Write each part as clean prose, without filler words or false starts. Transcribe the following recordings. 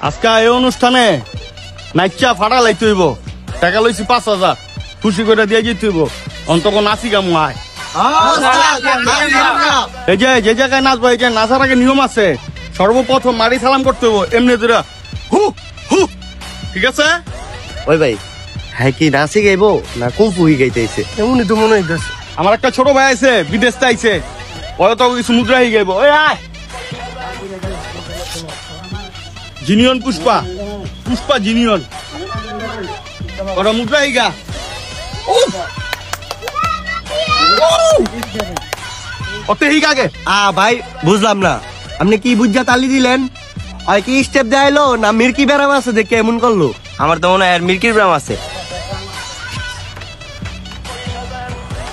আজকে এই অনুষ্ঠানে নাইচা ফাটা লাইতে হইব। টাকা লইছি 5,000, খুশি করে দিয়ে যেতে হইব। অন্তত নাচি গামু আয়। এই যে জায়গায় নাচবো, এই যে নাচার আগে নিয়ম আছে। সর্বপ্রথম মারি সালাম করতে হইব, এমনি ধরে হু হু, ঠিক আছে? ওই ভাই, হ্যাঁ কি নাচি গাইবো না কুফুই গাইতেছে? এমনই তো মনে হইতেছে। আমার একটা ছোট ভাই আছে, বিদেশ আইছে, ওরা তো কিছু মুদ্রা হয়ে গাইব। ওই আয় জিনিয়ন পুষ্পা, পুষ্পা জিনিয়ন, ওরা মুদ্রা হিগা। ওতে হিগা গে ভাই বুঝলাম না, আপনি কি বুঝা তালি দিলেন? আর কি স্টেপ দেখাইলো না মির্কি ব্যারাম আছে দেখে এমন করলো? আমার তো মনে হয় মির্কির ব্যারাম আছে।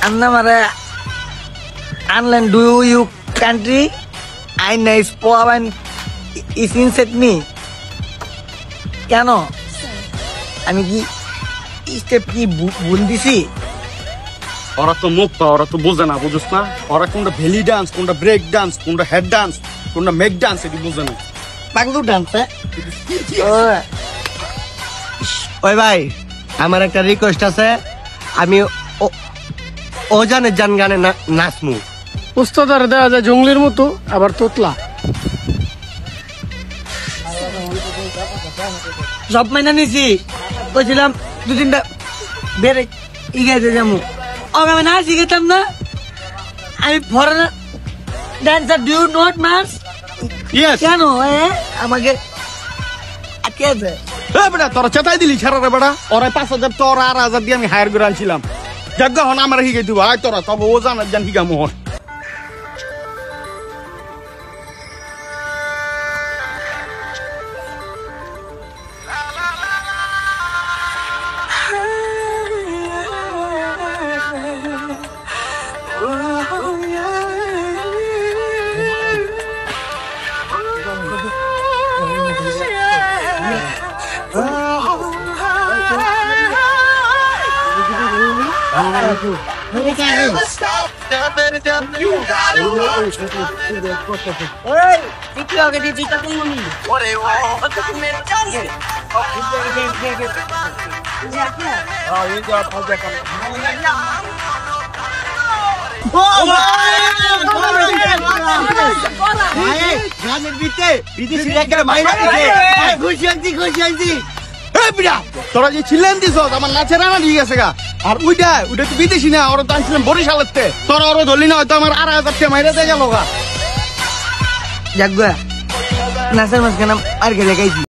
Anna mara Anland, do you country? I nice power and is insect me. কেন আমি কি স্টেপ কি ভুল দিছি? ওরা তো মুখ পা, ওরা তো বোঝে না, বুঝছ না? ওরা কোনটা ভেলি ডান্স, কোনটা ব্রেক ডান্স, কোনটা হেড ডান্স, কোনটা মেক ডান্স, এটি বোঝে না। পাগলু ডান্স। ওই ভাই, আমার একটা রিকোয়েস্ট আছে, আমি ও জানে জান গানে নাচমু। উস্তাদার দেওয়া যায় জঙ্গলির মতো, আবার তোতলা। সব মাইনা নিছি, কইছিলাম 2-3টা বেরে ইগাইতে যাবো। আমি না শিখেতাম না, আমি foreigner dancer. Do you not mass? Yes. কেন আমাকে আটকে আছে? বেটা তোরা চেতাই দিলি ছাড়া রে বেটা। ওরা 5,000 তো ওরা 8,000 দিয়ে আমি হায়ার করে আনছিলাম। জায়গা হন আমার হিগে দিব, আয় তোরা তবে ও জানার জান হিগা মোহন। তোরা যে ছিলেন দিস আমার নাচের রানা ঠিক আছে গা। আর ওইটা তো বিদেশি না, ওরা তো আনছিলাম বরিশালের তে। তোরা ওরা ধরলি না, হয়তো আমার 8,000 টাকা মাইরে দিয়ে গেল গা। যাক নাচের মাঝখানে আর কে দেখাইছি।